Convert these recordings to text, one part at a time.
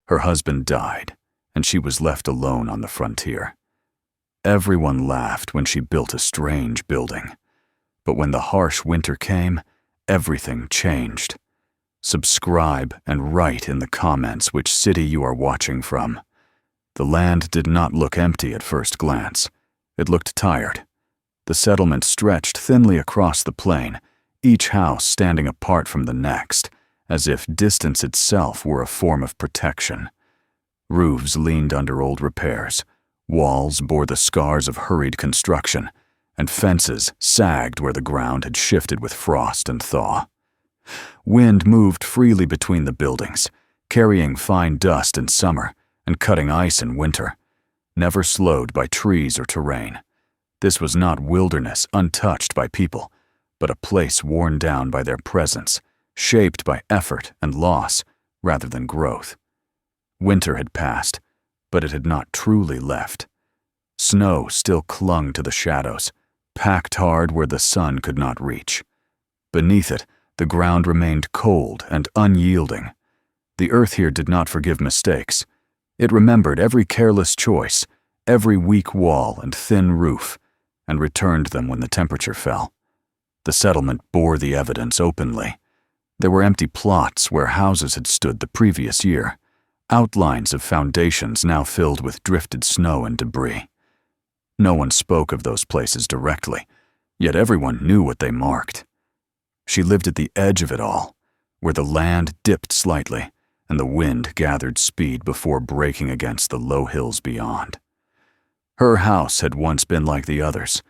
Her husband died, and she was left alone on the frontier. Everyone laughed when she built a strange building. But when the harsh winter came, everything changed. Subscribe and write in the comments which city you are watching from. The land did not look empty at first glance. It looked tired. The settlement stretched thinly across the plain, each house standing apart from the next, as if distance itself were a form of protection. Roofs leaned under old repairs, walls bore the scars of hurried construction, and fences sagged where the ground had shifted with frost and thaw. Wind moved freely between the buildings, carrying fine dust in summer and cutting ice in winter, never slowed by trees or terrain. This was not wilderness untouched by people, but a place worn down by their presence, shaped by effort and loss rather than growth. Winter had passed, but it had not truly left. Snow still clung to the shadows, packed hard where the sun could not reach. Beneath it, the ground remained cold and unyielding. The earth here did not forgive mistakes. It remembered every careless choice, every weak wall and thin roof, and returned them when the temperature fell. The settlement bore the evidence openly. There were empty plots where houses had stood the previous year, outlines of foundations now filled with drifted snow and debris. No one spoke of those places directly, yet everyone knew what they marked. She lived at the edge of it all, where the land dipped slightly and the wind gathered speed before breaking against the low hills beyond. Her house had once been like the others,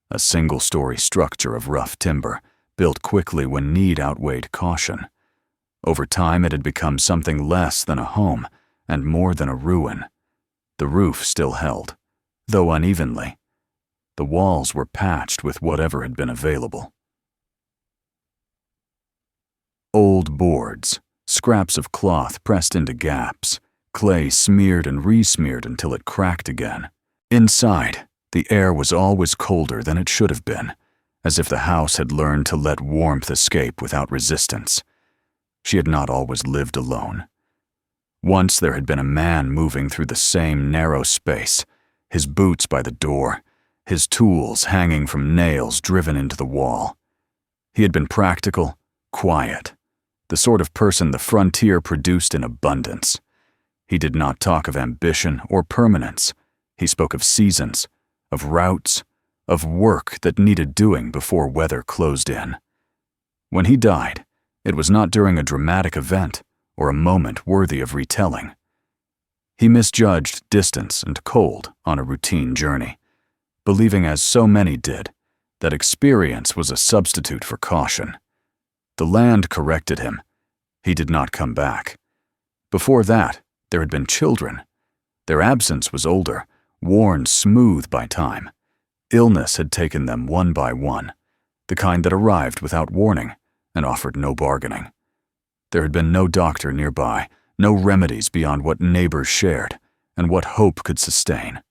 a single-story structure of rough timber, built quickly when need outweighed caution. Over time, it had become something less than a home and more than a ruin. The roof still held, though unevenly. The walls were patched with whatever had been available. Old boards, scraps of cloth pressed into gaps, clay smeared and re-smeared until it cracked again. Inside, the air was always colder than it should have been, as if the house had learned to let warmth escape without resistance. She had not always lived alone. Once there had been a man moving through the same narrow space, his boots by the door, his tools hanging from nails driven into the wall. He had been practical, quiet, the sort of person the frontier produced in abundance. He did not talk of ambition or permanence. He spoke of seasons, of routes, of work that needed doing before weather closed in. When he died, it was not during a dramatic event or a moment worthy of retelling. He misjudged distance and cold on a routine journey, believing, as so many did, that experience was a substitute for caution. The land corrected him. He did not come back. Before that, there had been children. Their absence was older, worn smooth by time. Illness had taken them one by one, the kind that arrived without warning and offered no bargaining. There had been no doctor nearby, no remedies beyond what neighbors shared and what hope could sustain.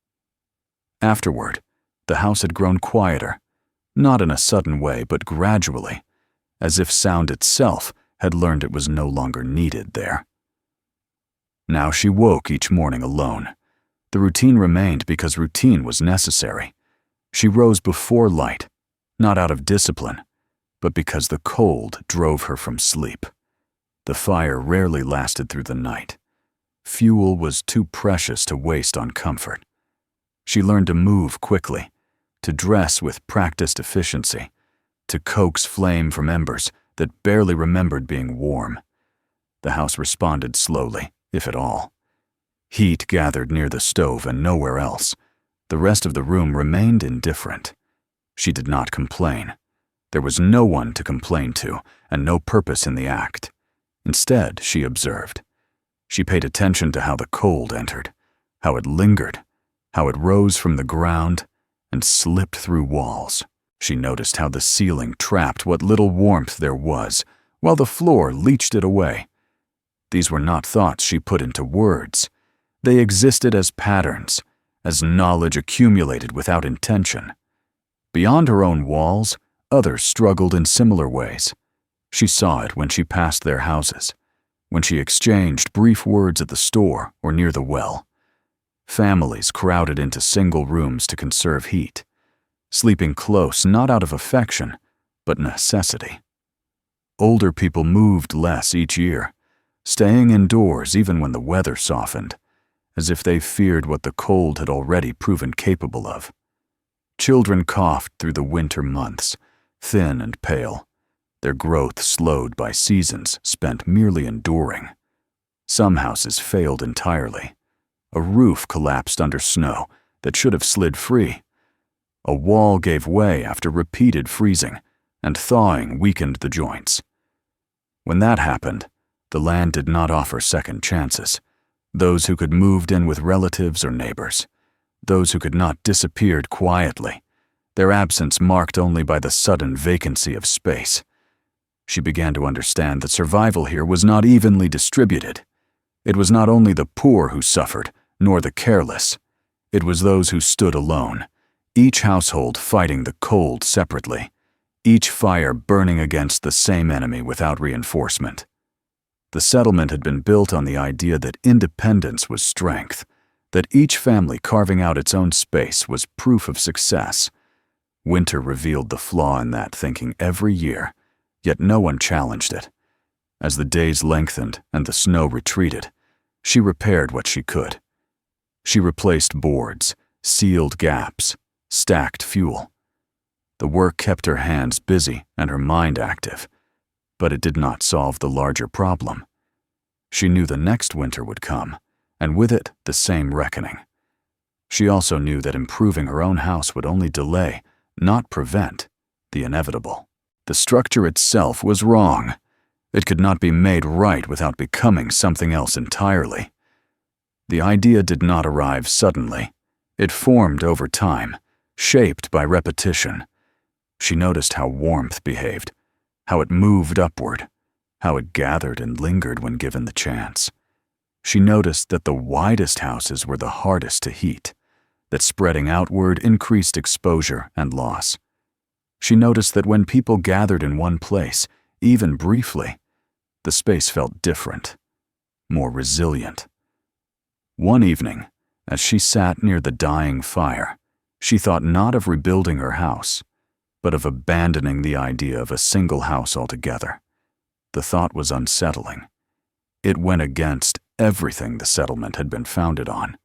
Afterward, the house had grown quieter, not in a sudden way, but gradually, as if sound itself had learned it was no longer needed there. Now she woke each morning alone. The routine remained because routine was necessary. She rose before light, not out of discipline, but because the cold drove her from sleep. The fire rarely lasted through the night. Fuel was too precious to waste on comfort. She learned to move quickly, to dress with practiced efficiency, to coax flame from embers that barely remembered being warm. The house responded slowly, if at all. Heat gathered near the stove and nowhere else. The rest of the room remained indifferent. She did not complain. There was no one to complain to, and no purpose in the act. Instead, she observed. She paid attention to how the cold entered, how it lingered, how it rose from the ground and slipped through walls. She noticed how the ceiling trapped what little warmth there was, while the floor leached it away. These were not thoughts she put into words. They existed as patterns, as knowledge accumulated without intention. Beyond her own walls, others struggled in similar ways. She saw it when she passed their houses, when she exchanged brief words at the store or near the well. Families crowded into single rooms to conserve heat, sleeping close not out of affection, but necessity. Older people moved less each year, staying indoors even when the weather softened, as if they feared what the cold had already proven capable of. Children coughed through the winter months, thin and pale, their growth slowed by seasons spent merely enduring. Some houses failed entirely. A roof collapsed under snow that should have slid free. A wall gave way after repeated freezing, and thawing weakened the joints. When that happened, the land did not offer second chances. Those who could moved in with relatives or neighbors. Those who could not disappeared quietly, their absence marked only by the sudden vacancy of space. She began to understand that survival here was not evenly distributed. It was not only the poor who suffered, nor the careless. It was those who stood alone, each household fighting the cold separately, each fire burning against the same enemy without reinforcement. The settlement had been built on the idea that independence was strength, that each family carving out its own space was proof of success. Winter revealed the flaw in that thinking every year, yet no one challenged it. As the days lengthened and the snow retreated, she repaired what she could. She replaced boards, sealed gaps, stacked fuel. The work kept her hands busy and her mind active, but it did not solve the larger problem. She knew the next winter would come, and with it the same reckoning. She also knew that improving her own house would only delay, not prevent, the inevitable. The structure itself was wrong. It could not be made right without becoming something else entirely. The idea did not arrive suddenly. It formed over time, shaped by repetition. She noticed how warmth behaved, how it moved upward, how it gathered and lingered when given the chance. She noticed that the widest houses were the hardest to heat, that spreading outward increased exposure and loss. She noticed that when people gathered in one place, even briefly, the space felt different, more resilient. One evening, as she sat near the dying fire, she thought not of rebuilding her house, but of abandoning the idea of a single house altogether. The thought was unsettling. It went against everything the settlement had been founded on.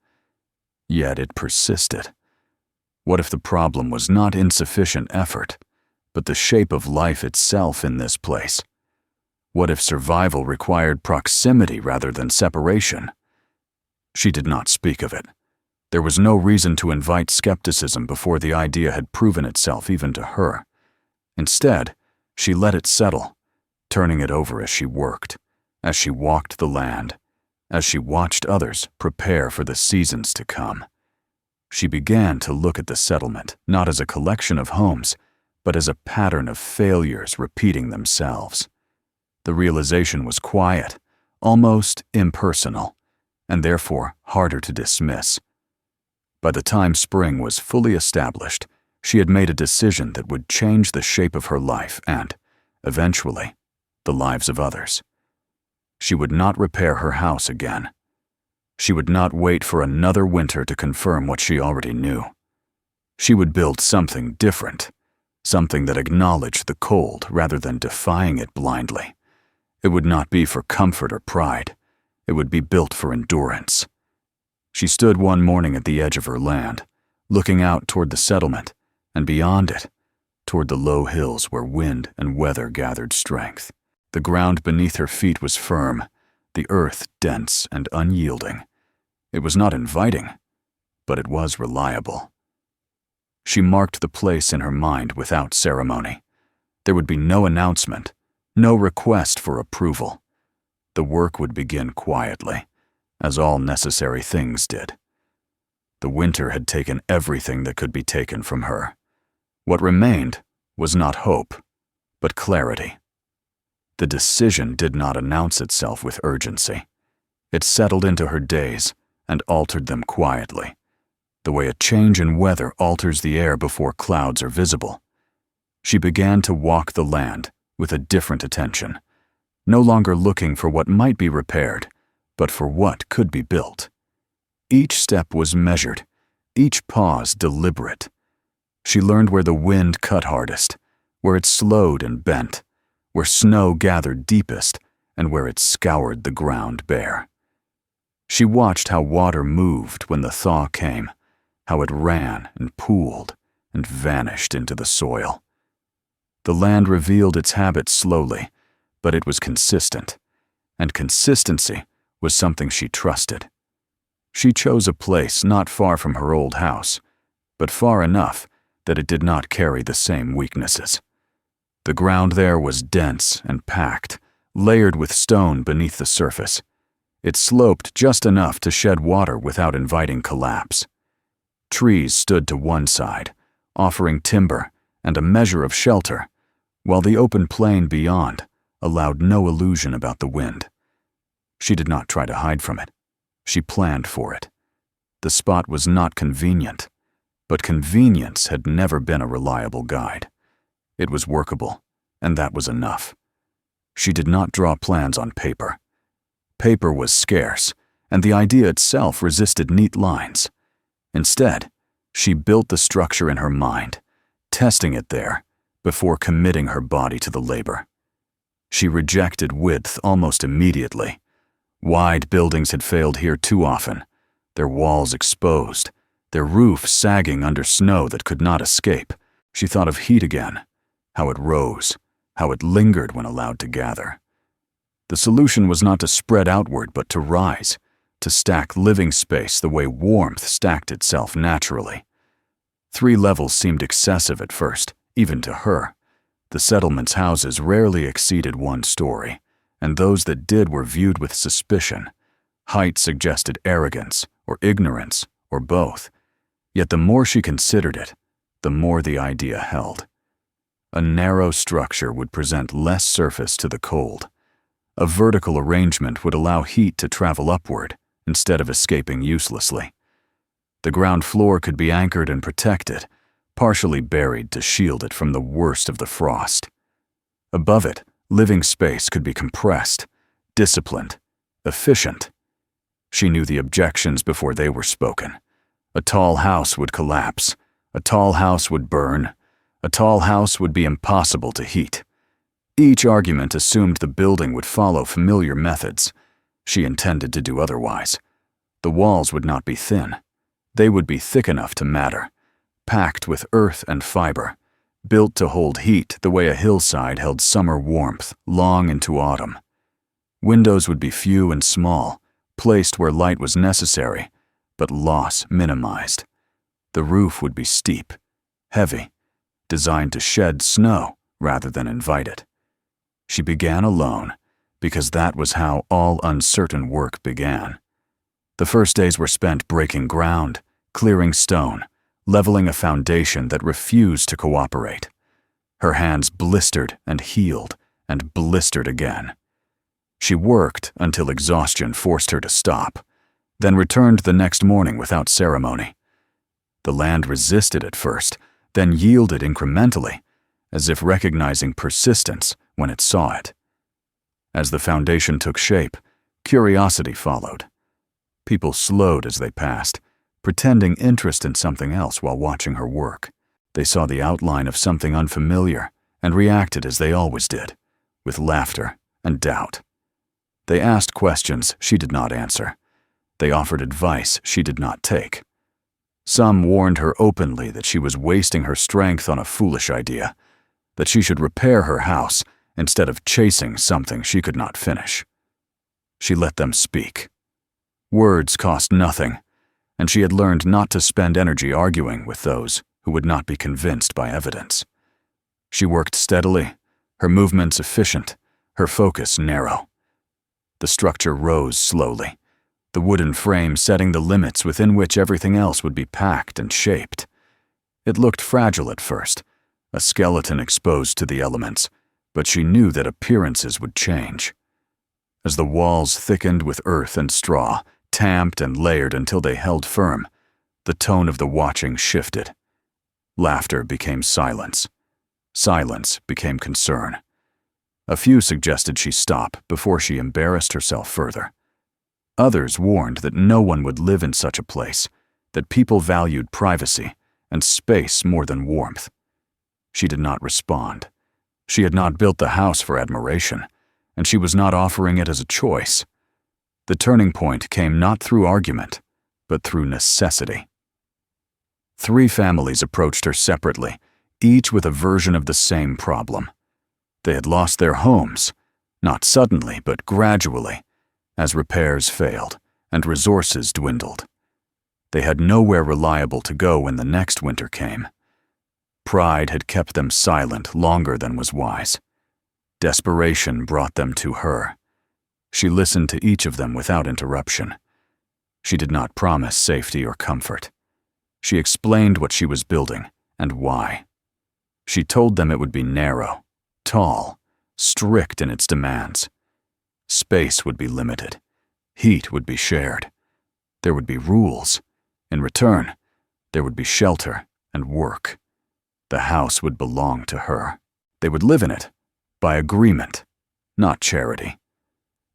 Yet it persisted. What if the problem was not insufficient effort, but the shape of life itself in this place? What if survival required proximity rather than separation? She did not speak of it. There was no reason to invite skepticism before the idea had proven itself even to her. Instead, she let it settle, turning it over as she worked, as she walked the land, as she watched others prepare for the seasons to come. She began to look at the settlement not as a collection of homes, but as a pattern of failures repeating themselves. The realization was quiet, almost impersonal, and therefore harder to dismiss. By the time spring was fully established, she had made a decision that would change the shape of her life and, eventually, the lives of others. She would not repair her house again. She would not wait for another winter to confirm what she already knew. She would build something different, something that acknowledged the cold rather than defying it blindly. It would not be for comfort or pride. It would be built for endurance. She stood one morning at the edge of her land, looking out toward the settlement, and beyond it, toward the low hills where wind and weather gathered strength. The ground beneath her feet was firm, the earth dense and unyielding. It was not inviting, but it was reliable. She marked the place in her mind without ceremony. There would be no announcement, no request for approval. The work would begin quietly, as all necessary things did. The winter had taken everything that could be taken from her. What remained was not hope, but clarity. The decision did not announce itself with urgency. It settled into her days and altered them quietly, the way a change in weather alters the air before clouds are visible. She began to walk the land with a different attention, no longer looking for what might be repaired, but for what could be built. Each step was measured, each pause deliberate. She learned where the wind cut hardest, where it slowed and bent, where snow gathered deepest, and where it scoured the ground bare. She watched how water moved when the thaw came, how it ran and pooled and vanished into the soil. The land revealed its habits slowly, but it was consistent, and consistency was something she trusted. She chose a place not far from her old house, but far enough that it did not carry the same weaknesses. The ground there was dense and packed, layered with stone beneath the surface. It sloped just enough to shed water without inviting collapse. Trees stood to one side, offering timber and a measure of shelter, while the open plain beyond allowed no illusion about the wind. She did not try to hide from it. She planned for it. The spot was not convenient, but convenience had never been a reliable guide. It was workable, and that was enough. She did not draw plans on paper. Paper was scarce, and the idea itself resisted neat lines. Instead, she built the structure in her mind, testing it there before committing her body to the labor. She rejected width almost immediately. Wide buildings had failed here too often, their walls exposed, their roof sagging under snow that could not escape. She thought of heat again, how it rose, how it lingered when allowed to gather. The solution was not to spread outward, but to rise, to stack living space the way warmth stacked itself naturally. 3 levels seemed excessive at first, even to her. The settlement's houses rarely exceeded 1 story, and those that did were viewed with suspicion. Height suggested arrogance, or ignorance, or both. Yet the more she considered it, the more the idea held. A narrow structure would present less surface to the cold. A vertical arrangement would allow heat to travel upward instead of escaping uselessly. The ground floor could be anchored and protected, partially buried to shield it from the worst of the frost. Above it, living space could be compressed, disciplined, efficient. She knew the objections before they were spoken. A tall house would collapse, a tall house would burn, a tall house would be impossible to heat. Each argument assumed the building would follow familiar methods. She intended to do otherwise. The walls would not be thin. They would be thick enough to matter, packed with earth and fiber, built to hold heat the way a hillside held summer warmth long into autumn. Windows would be few and small, placed where light was necessary, but loss minimized. The roof would be steep, heavy, designed to shed snow rather than invite it. She began alone, because that was how all uncertain work began. The first days were spent breaking ground, clearing stone, leveling a foundation that refused to cooperate. Her hands blistered and healed and blistered again. She worked until exhaustion forced her to stop, then returned the next morning without ceremony. The land resisted at first, then yielded incrementally, as if recognizing persistence when it saw it. As the foundation took shape, curiosity followed. People slowed as they passed, pretending interest in something else while watching her work. They saw the outline of something unfamiliar and reacted as they always did, with laughter and doubt. They asked questions she did not answer. They offered advice she did not take. Some warned her openly that she was wasting her strength on a foolish idea, that she should repair her house instead of chasing something she could not finish. She let them speak. Words cost nothing, and she had learned not to spend energy arguing with those who would not be convinced by evidence. She worked steadily, her movements efficient, her focus narrow. The structure rose slowly, the wooden frame setting the limits within which everything else would be packed and shaped. It looked fragile at first, a skeleton exposed to the elements, but she knew that appearances would change. As the walls thickened with earth and straw, tamped and layered until they held firm, the tone of the watching shifted. Laughter became silence. Silence became concern. A few suggested she stop before she embarrassed herself further. Others warned that no one would live in such a place, that people valued privacy and space more than warmth. She did not respond. She had not built the house for admiration, and she was not offering it as a choice. The turning point came not through argument, but through necessity. 3 families approached her separately, each with a version of the same problem. They had lost their homes, not suddenly, but gradually, as repairs failed and resources dwindled. They had nowhere reliable to go when the next winter came. Pride had kept them silent longer than was wise. Desperation brought them to her. She listened to each of them without interruption. She did not promise safety or comfort. She explained what she was building and why. She told them it would be narrow, tall, strict in its demands. Space would be limited. Heat would be shared. There would be rules. In return, there would be shelter and work. The house would belong to her. They would live in it, by agreement, not charity.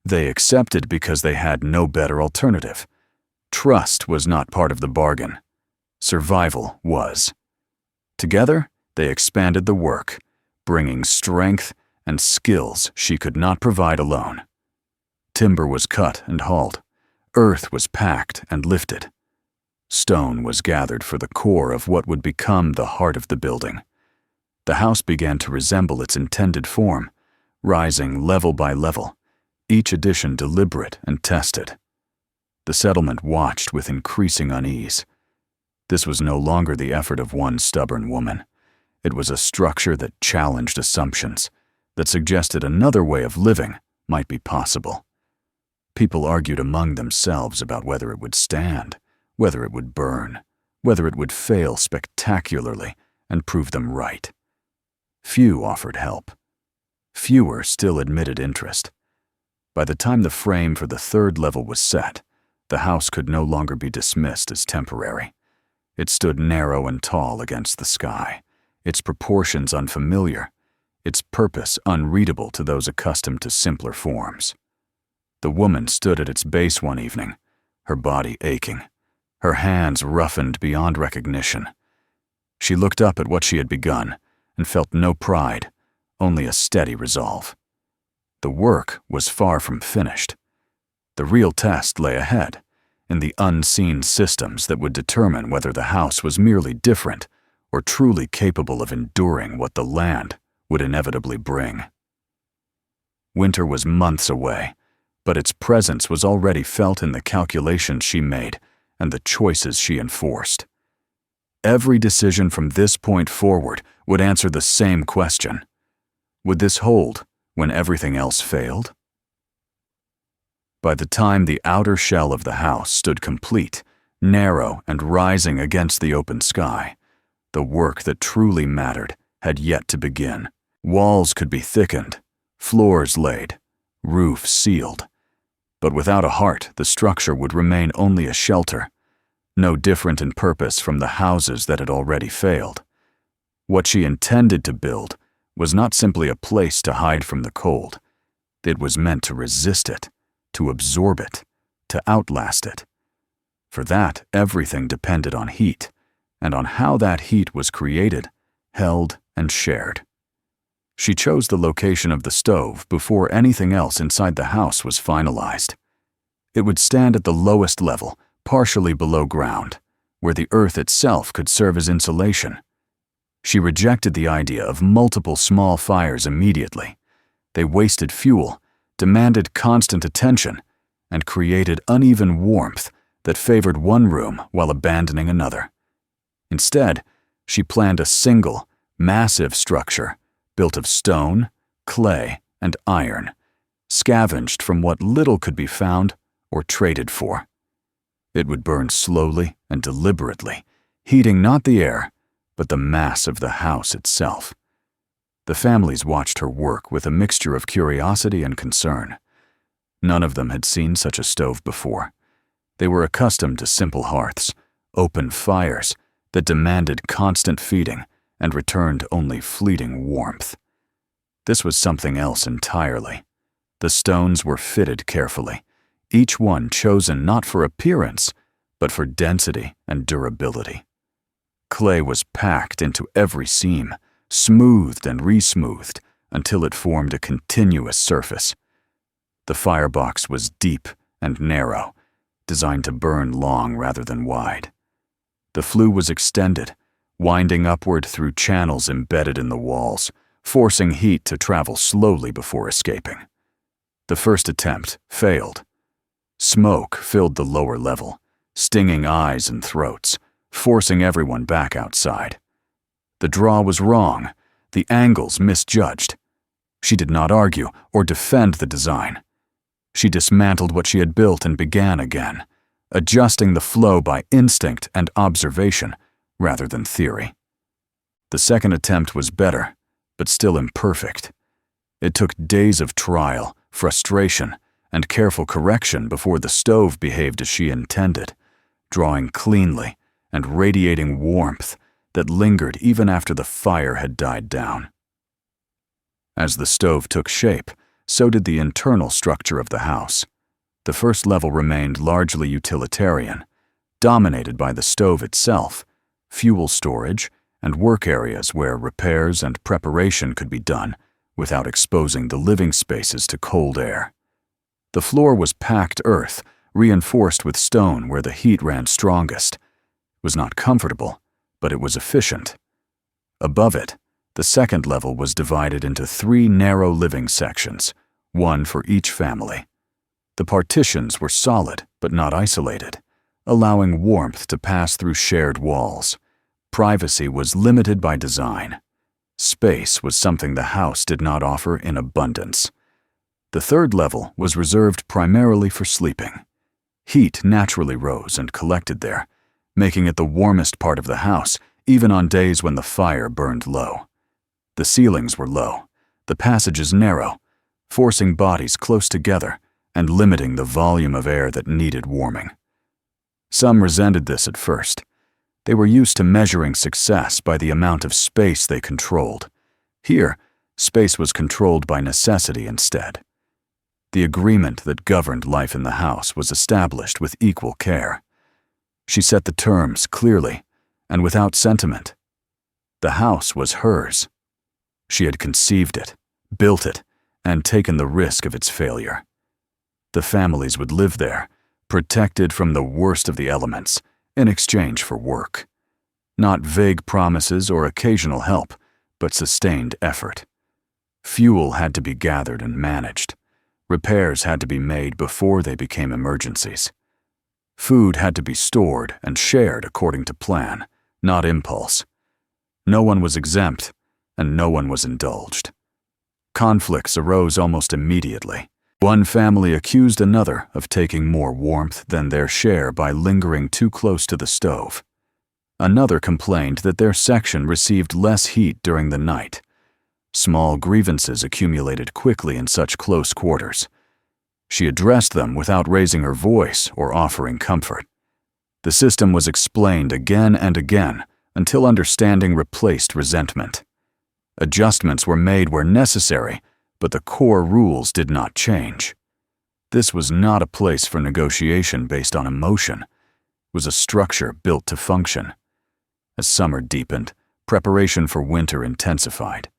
They accepted because they had no better alternative. Trust was not part of the bargain. Survival was. Together, they expanded the work, bringing strength and skills she could not provide alone. Timber was cut and hauled. Earth was packed and lifted. Stone was gathered for the core of what would become the heart of the building. The house began to resemble its intended form, rising level by level, each addition deliberate and tested. The settlement watched with increasing unease. This was no longer the effort of one stubborn woman. It was a structure that challenged assumptions, that suggested another way of living might be possible. People argued among themselves about whether it would stand, whether it would burn, whether it would fail spectacularly and prove them right. Few offered help. Fewer still admitted interest. By the time the frame for the 3rd level was set, the house could no longer be dismissed as temporary. It stood narrow and tall against the sky, its proportions unfamiliar, its purpose unreadable to those accustomed to simpler forms. The woman stood at its base one evening, her body aching, her hands roughened beyond recognition. She looked up at what she had begun and felt no pride, only a steady resolve. The work was far from finished. The real test lay ahead, in the unseen systems that would determine whether the house was merely different or truly capable of enduring what the land would inevitably bring. Winter was months away, but its presence was already felt in the calculations she made and the choices she enforced. Every decision from this point forward would answer the same question. Would this hold when everything else failed? By the time the outer shell of the house stood complete, narrow and rising against the open sky, the work that truly mattered had yet to begin. Walls could be thickened, floors laid, roof sealed. But without a heart, the structure would remain only a shelter, no different in purpose from the houses that had already failed. What she intended to build was not simply a place to hide from the cold. It was meant to resist it, to absorb it, to outlast it. For that, everything depended on heat, and on how that heat was created, held, and shared. She chose the location of the stove before anything else inside the house was finalized. It would stand at the lowest level, partially below ground, where the earth itself could serve as insulation. She rejected the idea of multiple small fires immediately. They wasted fuel, demanded constant attention, and created uneven warmth that favored one room while abandoning another. Instead, she planned a single, massive structure built of stone, clay, and iron, scavenged from what little could be found or traded for. It would burn slowly and deliberately, heating not the air, but the mass of the house itself. The families watched her work with a mixture of curiosity and concern. None of them had seen such a stove before. They were accustomed to simple hearths, open fires that demanded constant feeding and returned only fleeting warmth. This was something else entirely. The stones were fitted carefully, each one chosen not for appearance, but for density and durability. Clay was packed into every seam, smoothed and resmoothed until it formed a continuous surface. The firebox was deep and narrow, designed to burn long rather than wide. The flue was extended, winding upward through channels embedded in the walls, forcing heat to travel slowly before escaping. The first attempt failed. Smoke filled the lower level, stinging eyes and throats, forcing everyone back outside. The draw was wrong, the angles misjudged. She did not argue or defend the design. She dismantled what she had built and began again, adjusting the flow by instinct and observation rather than theory. The second attempt was better, but still imperfect. It took days of trial, frustration, and careful correction before the stove behaved as she intended, drawing cleanly and radiating warmth that lingered even after the fire had died down. As the stove took shape, so did the internal structure of the house. The first level remained largely utilitarian, dominated by the stove itself, fuel storage, and work areas where repairs and preparation could be done without exposing the living spaces to cold air. The floor was packed earth, reinforced with stone where the heat ran strongest. It was not comfortable, but it was efficient. Above it, the second level was divided into 3 narrow living sections, one for each family. The partitions were solid but not isolated, allowing warmth to pass through shared walls. Privacy was limited by design. Space was something the house did not offer in abundance. The third level was reserved primarily for sleeping. Heat naturally rose and collected there, making it the warmest part of the house, even on days when the fire burned low. The ceilings were low, the passages narrow, forcing bodies close together and limiting the volume of air that needed warming. Some resented this at first. They were used to measuring success by the amount of space they controlled. Here, space was controlled by necessity instead. The agreement that governed life in the house was established with equal care. She set the terms clearly and without sentiment. The house was hers. She had conceived it, built it, and taken the risk of its failure. The families would live there, protected from the worst of the elements, in exchange for work. Not vague promises or occasional help, but sustained effort. Fuel had to be gathered and managed. Repairs had to be made before they became emergencies. Food had to be stored and shared according to plan, not impulse. No one was exempt, and no one was indulged. Conflicts arose almost immediately. One family accused another of taking more warmth than their share by lingering too close to the stove. Another complained that their section received less heat during the night. Small grievances accumulated quickly in such close quarters. She addressed them without raising her voice or offering comfort. The system was explained again and again until understanding replaced resentment. Adjustments were made where necessary, but the core rules did not change. This was not a place for negotiation based on emotion. It was a structure built to function. As summer deepened, preparation for winter intensified.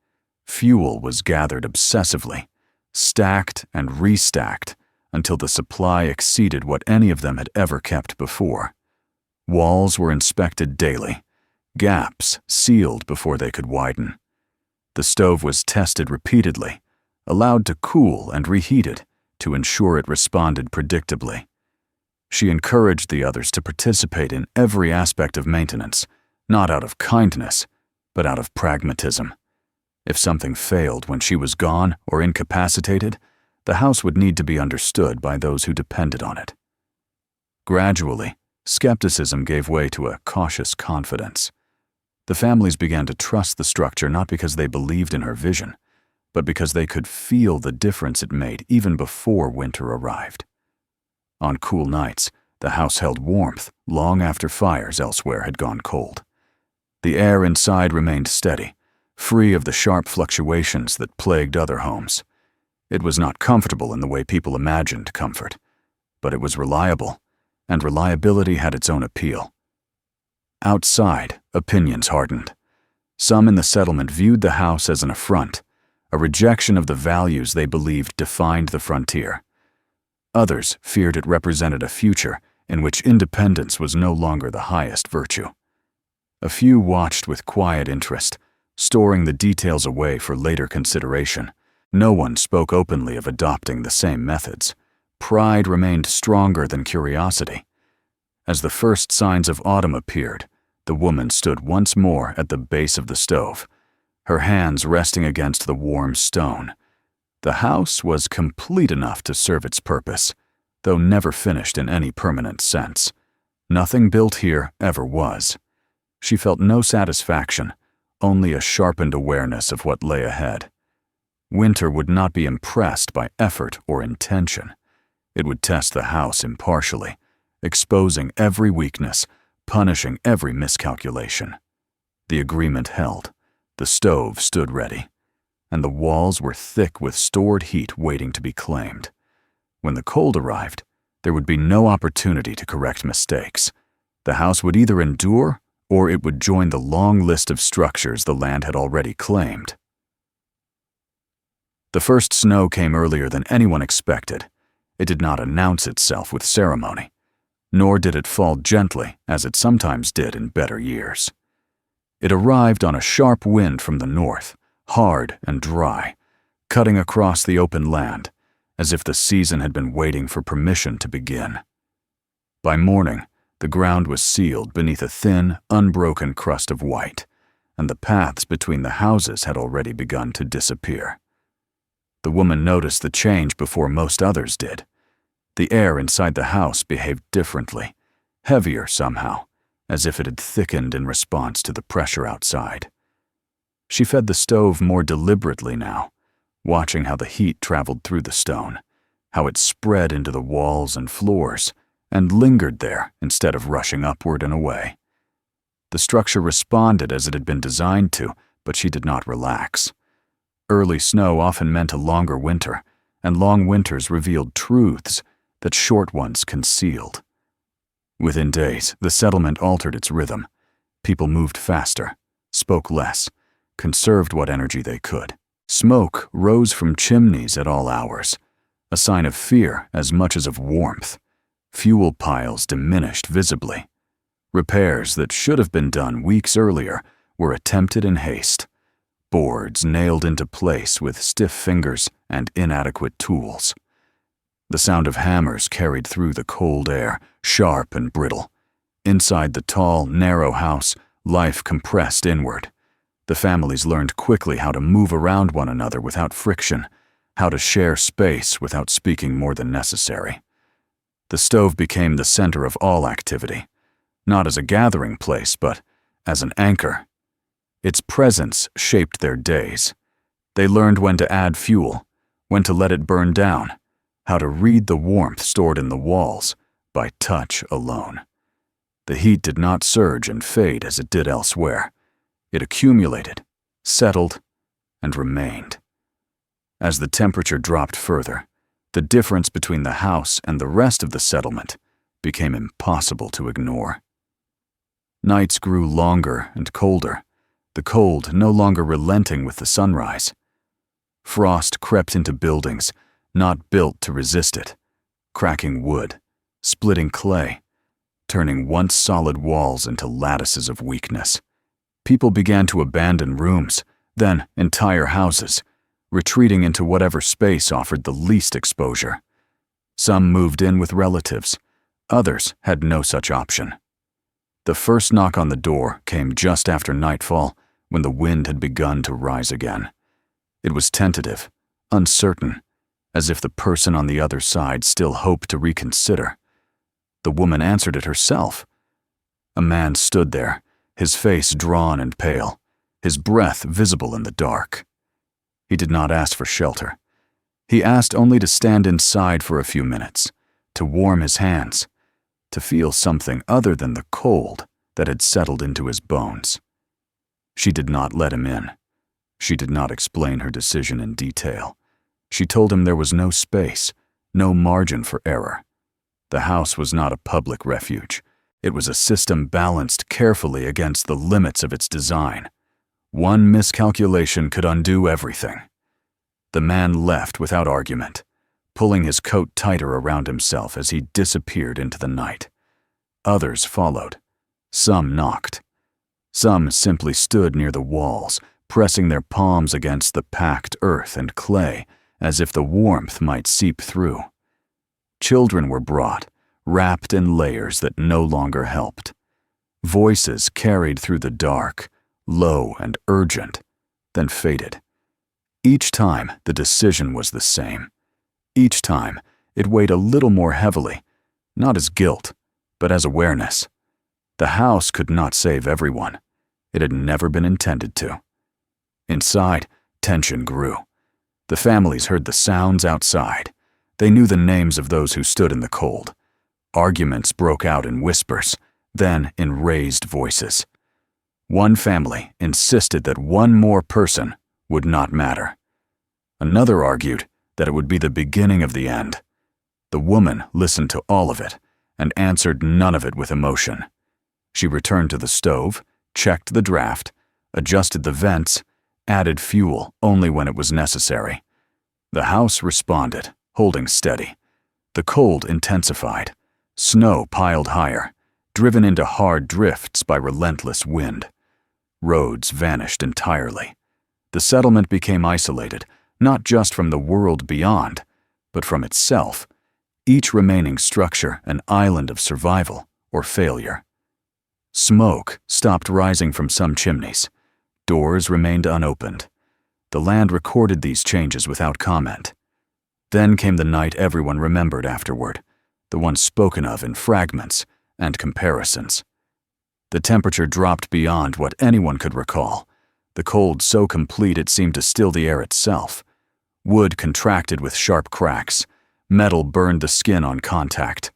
Fuel was gathered obsessively, stacked and restacked until the supply exceeded what any of them had ever kept before. Walls were inspected daily, gaps sealed before they could widen. The stove was tested repeatedly, allowed to cool and reheated to ensure it responded predictably. She encouraged the others to participate in every aspect of maintenance, not out of kindness, but out of pragmatism. If something failed when she was gone or incapacitated, the house would need to be understood by those who depended on it. Gradually, skepticism gave way to a cautious confidence. The families began to trust the structure not because they believed in her vision, but because they could feel the difference it made even before winter arrived. On cool nights, the house held warmth long after fires elsewhere had gone cold. The air inside remained steady, free of the sharp fluctuations that plagued other homes. It was not comfortable in the way people imagined comfort, but it was reliable, and reliability had its own appeal. Outside, opinions hardened. Some in the settlement viewed the house as an affront, a rejection of the values they believed defined the frontier. Others feared it represented a future in which independence was no longer the highest virtue. A few watched with quiet interest, storing the details away for later consideration. No one spoke openly of adopting the same methods. Pride remained stronger than curiosity. As the first signs of autumn appeared, the woman stood once more at the base of the stove, her hands resting against the warm stone. The house was complete enough to serve its purpose, though never finished in any permanent sense. Nothing built here ever was. She felt no satisfaction, only a sharpened awareness of what lay ahead. Winter would not be impressed by effort or intention. It would test the house impartially, exposing every weakness, punishing every miscalculation. The agreement held. The stove stood ready, and the walls were thick with stored heat waiting to be claimed. When the cold arrived, there would be no opportunity to correct mistakes. The house would either endure or it would join the long list of structures the land had already claimed. The first snow came earlier than anyone expected. It did not announce itself with ceremony, nor did it fall gently as it sometimes did in better years. It arrived on a sharp wind from the north, hard and dry, cutting across the open land, as if the season had been waiting for permission to begin. By morning, the ground was sealed beneath a thin, unbroken crust of white, and the paths between the houses had already begun to disappear. The woman noticed the change before most others did. The air inside the house behaved differently, heavier somehow, as if it had thickened in response to the pressure outside. She fed the stove more deliberately now, watching how the heat traveled through the stone, how it spread into the walls and floors, and lingered there instead of rushing upward and away. The structure responded as it had been designed to, but she did not relax. Early snow often meant a longer winter, and long winters revealed truths that short ones concealed. Within days, the settlement altered its rhythm. People moved faster, spoke less, conserved what energy they could. Smoke rose from chimneys at all hours, a sign of fear as much as of warmth. Fuel piles diminished visibly. Repairs that should have been done weeks earlier were attempted in haste. Boards nailed into place with stiff fingers and inadequate tools. The sound of hammers carried through the cold air, sharp and brittle. Inside the tall, narrow house, life compressed inward. The families learned quickly how to move around one another without friction, how to share space without speaking more than necessary. The stove became the center of all activity, not as a gathering place, but as an anchor. Its presence shaped their days. They learned when to add fuel, when to let it burn down, how to read the warmth stored in the walls by touch alone. The heat did not surge and fade as it did elsewhere. It accumulated, settled, and remained. As the temperature dropped further, the difference between the house and the rest of the settlement became impossible to ignore. Nights grew longer and colder, the cold no longer relenting with the sunrise. Frost crept into buildings, not built to resist it, cracking wood, splitting clay, turning once solid walls into lattices of weakness. People began to abandon rooms, then entire houses, retreating into whatever space offered the least exposure. Some moved in with relatives, others had no such option. The first knock on the door came just after nightfall, when the wind had begun to rise again. It was tentative, uncertain, as if the person on the other side still hoped to reconsider. The woman answered it herself. A man stood there, his face drawn and pale, his breath visible in the dark. He did not ask for shelter. He asked only to stand inside for a few minutes, to warm his hands, to feel something other than the cold that had settled into his bones. She did not let him in. She did not explain her decision in detail. She told him there was no space, no margin for error. The house was not a public refuge. It was a system balanced carefully against the limits of its design. One miscalculation could undo everything. The man left without argument, pulling his coat tighter around himself as he disappeared into the night. Others followed. Some knocked. Some simply stood near the walls, pressing their palms against the packed earth and clay as if the warmth might seep through. Children were brought, wrapped in layers that no longer helped. Voices carried through the dark, low and urgent, then faded. Each time, the decision was the same. Each time, it weighed a little more heavily, not as guilt, but as awareness. The house could not save everyone. It had never been intended to. Inside, tension grew. The families heard the sounds outside. They knew the names of those who stood in the cold. Arguments broke out in whispers, then in raised voices. One family insisted that one more person would not matter. Another argued that it would be the beginning of the end. The woman listened to all of it and answered none of it with emotion. She returned to the stove, checked the draft, adjusted the vents, added fuel only when it was necessary. The house responded, holding steady. The cold intensified. Snow piled higher, driven into hard drifts by relentless wind. Roads vanished entirely. The settlement became isolated, not just from the world beyond, but from itself, each remaining structure an island of survival or failure. Smoke stopped rising from some chimneys. Doors remained unopened. The land recorded these changes without comment. Then came the night everyone remembered afterward, the one spoken of in fragments and comparisons. The temperature dropped beyond what anyone could recall, the cold so complete it seemed to still the air itself. Wood contracted with sharp cracks. Metal burned the skin on contact.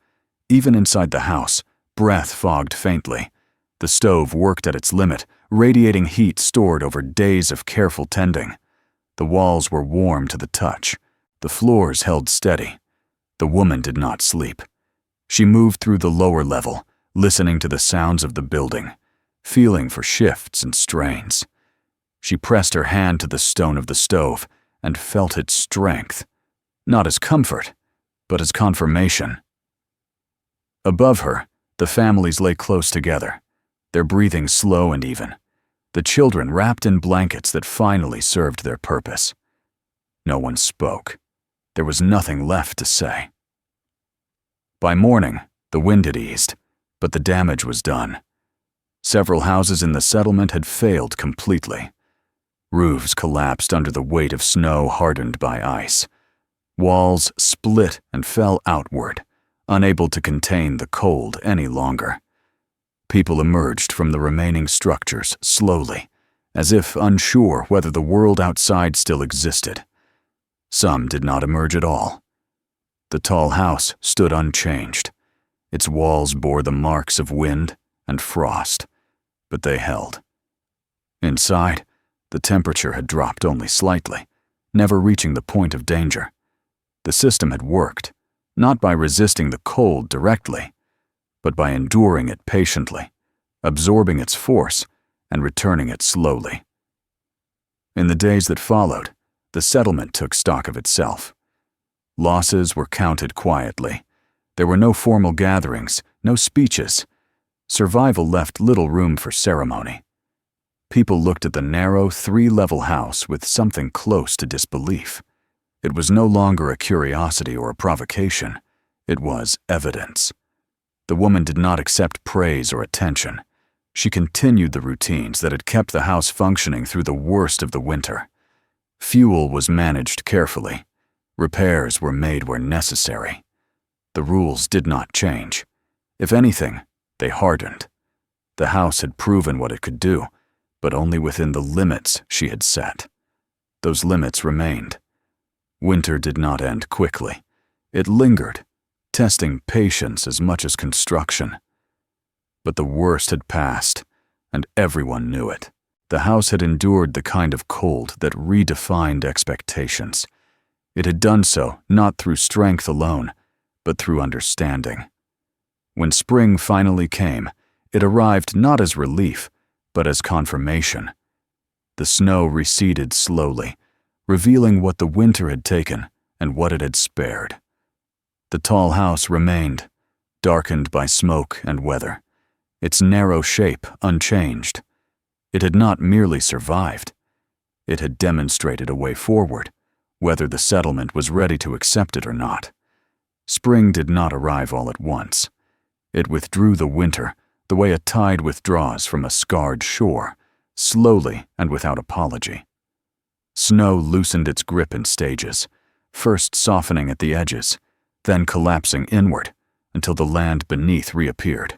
Even inside the house, breath fogged faintly. The stove worked at its limit, radiating heat stored over days of careful tending. The walls were warm to the touch. The floors held steady. The woman did not sleep. She moved through the lower level, listening to the sounds of the building, feeling for shifts and strains. She pressed her hand to the stone of the stove and felt its strength, not as comfort, but as confirmation. Above her, the families lay close together, their breathing slow and even, the children wrapped in blankets that finally served their purpose. No one spoke. There was nothing left to say. By morning, the wind had eased, but the damage was done. Several houses in the settlement had failed completely. Roofs collapsed under the weight of snow hardened by ice. Walls split and fell outward, unable to contain the cold any longer. People emerged from the remaining structures slowly, as if unsure whether the world outside still existed. Some did not emerge at all. The tall house stood unchanged. Its walls bore the marks of wind and frost, but they held. Inside, the temperature had dropped only slightly, never reaching the point of danger. The system had worked, not by resisting the cold directly, but by enduring it patiently, absorbing its force, and returning it slowly. In the days that followed, the settlement took stock of itself. Losses were counted quietly. There were no formal gatherings, no speeches. Survival left little room for ceremony. People looked at the narrow, three-level house with something close to disbelief. It was no longer a curiosity or a provocation. It was evidence. The woman did not accept praise or attention. She continued the routines that had kept the house functioning through the worst of the winter. Fuel was managed carefully. Repairs were made where necessary. The rules did not change. If anything, they hardened. The house had proven what it could do, but only within the limits she had set. Those limits remained. Winter did not end quickly. It lingered, testing patience as much as construction. But the worst had passed, and everyone knew it. The house had endured the kind of cold that redefined expectations. It had done so not through strength alone, but through understanding. When spring finally came, it arrived not as relief, but as confirmation. The snow receded slowly, revealing what the winter had taken and what it had spared. The tall house remained, darkened by smoke and weather, its narrow shape unchanged. It had not merely survived. It had demonstrated a way forward, whether the settlement was ready to accept it or not. Spring did not arrive all at once. It withdrew the winter the way a tide withdraws from a scarred shore, slowly and without apology. Snow loosened its grip in stages, first softening at the edges, then collapsing inward until the land beneath reappeared,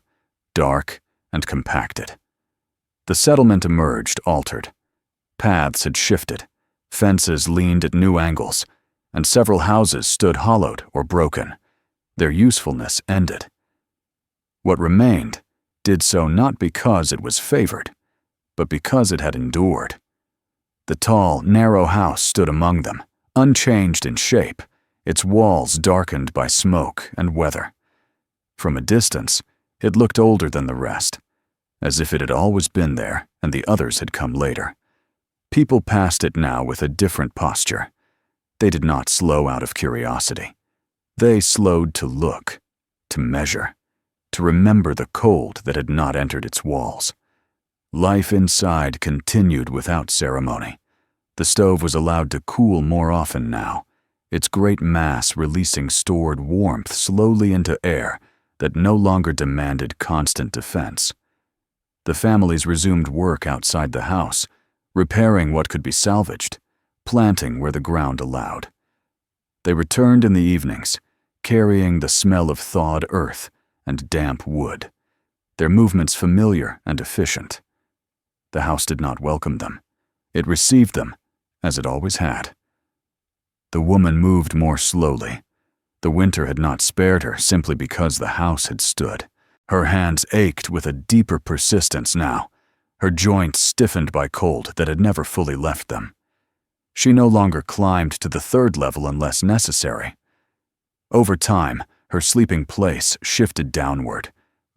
dark and compacted. The settlement emerged altered. Paths had shifted, fences leaned at new angles, and several houses stood hollowed or broken. Their usefulness ended. What remained did so not because it was favored, but because it had endured. The tall, narrow house stood among them, unchanged in shape, its walls darkened by smoke and weather. From a distance, it looked older than the rest, as if it had always been there and the others had come later. People passed it now with a different posture. They did not slow out of curiosity. They slowed to look, to measure, to remember the cold that had not entered its walls. Life inside continued without ceremony. The stove was allowed to cool more often now, its great mass releasing stored warmth slowly into air that no longer demanded constant defense. The families resumed work outside the house, repairing what could be salvaged, planting where the ground allowed. They returned in the evenings, carrying the smell of thawed earth and damp wood, their movements familiar and efficient. The house did not welcome them. It received them, as it always had. The woman moved more slowly. The winter had not spared her simply because the house had stood. Her hands ached with a deeper persistence now, her joints stiffened by cold that had never fully left them. She no longer climbed to the third level unless necessary. Over time, her sleeping place shifted downward,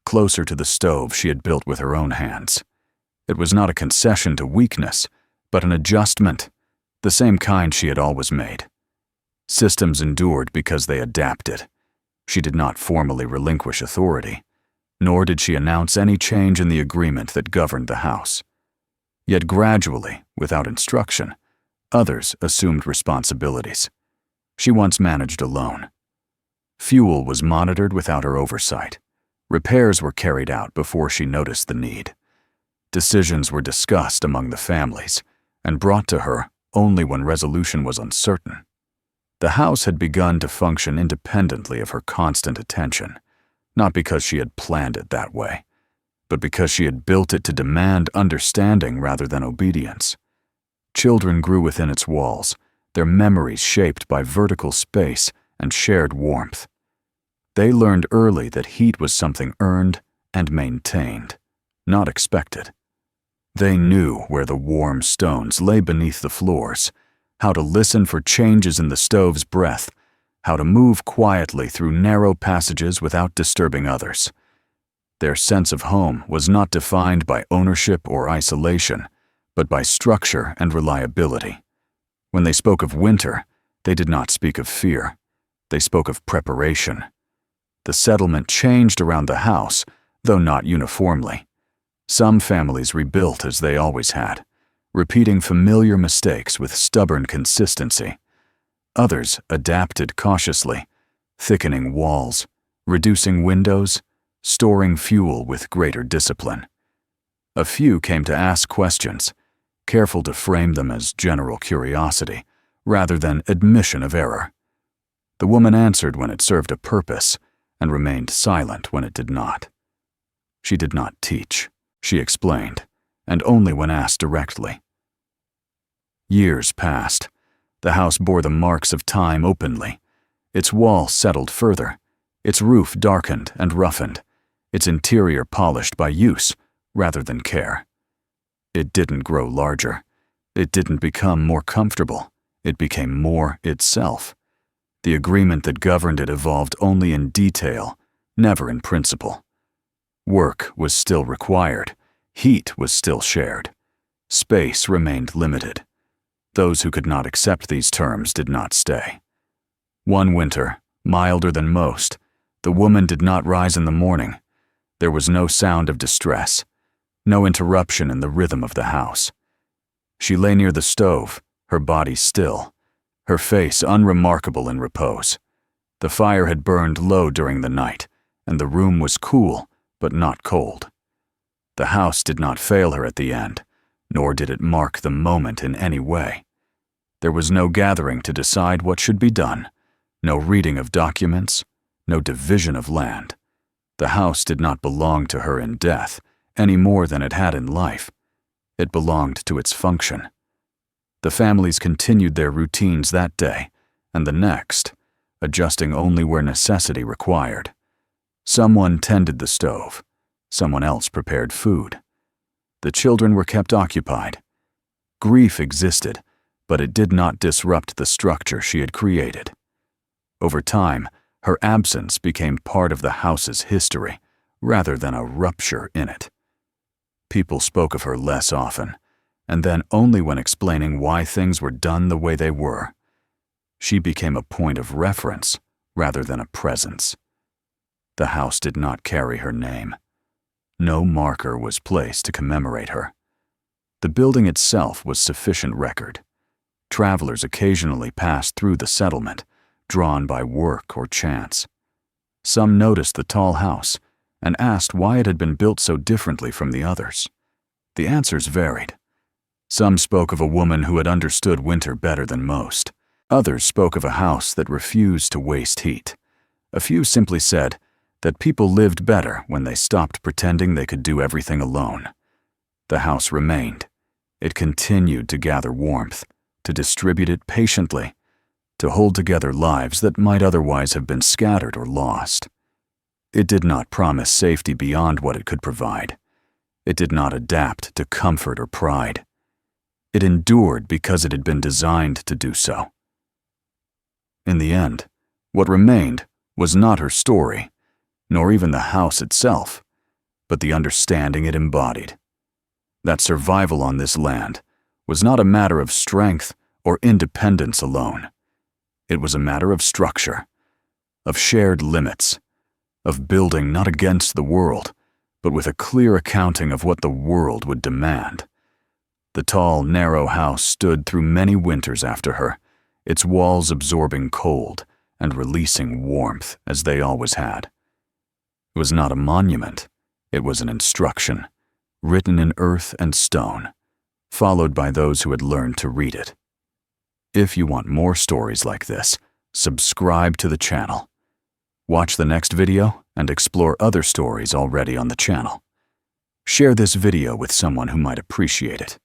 closer to the stove she had built with her own hands. It was not a concession to weakness, but an adjustment, the same kind she had always made. Systems endured because they adapted. She did not formally relinquish authority, nor did she announce any change in the agreement that governed the house. Yet gradually, without instruction, others assumed responsibilities. She once managed alone. Fuel was monitored without her oversight. Repairs were carried out before she noticed the need. Decisions were discussed among the families and brought to her only when resolution was uncertain. The house had begun to function independently of her constant attention, not because she had planned it that way, but because she had built it to demand understanding rather than obedience. Children grew within its walls, their memories shaped by vertical space and shared warmth. They learned early that heat was something earned and maintained, not expected. They knew where the warm stones lay beneath the floors, how to listen for changes in the stove's breath, how to move quietly through narrow passages without disturbing others. Their sense of home was not defined by ownership or isolation, but by structure and reliability. When they spoke of winter, they did not speak of fear. They spoke of preparation. The settlement changed around the house, though not uniformly. Some families rebuilt as they always had, repeating familiar mistakes with stubborn consistency. Others adapted cautiously, thickening walls, reducing windows, storing fuel with greater discipline. A few came to ask questions, careful to frame them as general curiosity, rather than admission of error. The woman answered when it served a purpose, and remained silent when it did not. She did not teach, she explained, and only when asked directly. Years passed. The house bore the marks of time openly. Its walls settled further, its roof darkened and roughened, its interior polished by use rather than care. It didn't grow larger. It didn't become more comfortable. It became more itself. The agreement that governed it evolved only in detail, never in principle. Work was still required. Heat was still shared. Space remained limited. Those who could not accept these terms did not stay. One winter, milder than most, the woman did not rise in the morning. There was no sound of distress, no interruption in the rhythm of the house. She lay near the stove, her body still, her face unremarkable in repose. The fire had burned low during the night, and the room was cool, but not cold. The house did not fail her at the end, nor did it mark the moment in any way. There was no gathering to decide what should be done, no reading of documents, no division of land. The house did not belong to her in death, any more than it had in life. It belonged to its function. The families continued their routines that day and the next, adjusting only where necessity required. Someone tended the stove. Someone else prepared food. The children were kept occupied. Grief existed, but it did not disrupt the structure she had created. Over time, her absence became part of the house's history, rather than a rupture in it. People spoke of her less often, and then only when explaining why things were done the way they were. She became a point of reference rather than a presence. The house did not carry her name. No marker was placed to commemorate her. The building itself was sufficient record. Travelers occasionally passed through the settlement, drawn by work or chance. Some noticed the tall house and asked why it had been built so differently from the others. The answers varied. Some spoke of a woman who had understood winter better than most. Others spoke of a house that refused to waste heat. A few simply said that people lived better when they stopped pretending they could do everything alone. The house remained. It continued to gather warmth, to distribute it patiently, to hold together lives that might otherwise have been scattered or lost. It did not promise safety beyond what it could provide. It did not adapt to comfort or pride. It endured because it had been designed to do so. In the end, what remained was not her story, nor even the house itself, but the understanding it embodied. That survival on this land was not a matter of strength or independence alone. It was a matter of structure, of shared limits, of building not against the world, but with a clear accounting of what the world would demand. The tall, narrow house stood through many winters after her, its walls absorbing cold and releasing warmth as they always had. It was not a monument, it was an instruction, written in earth and stone, followed by those who had learned to read it. If you want more stories like this, subscribe to the channel. Watch the next video and explore other stories already on the channel. Share this video with someone who might appreciate it.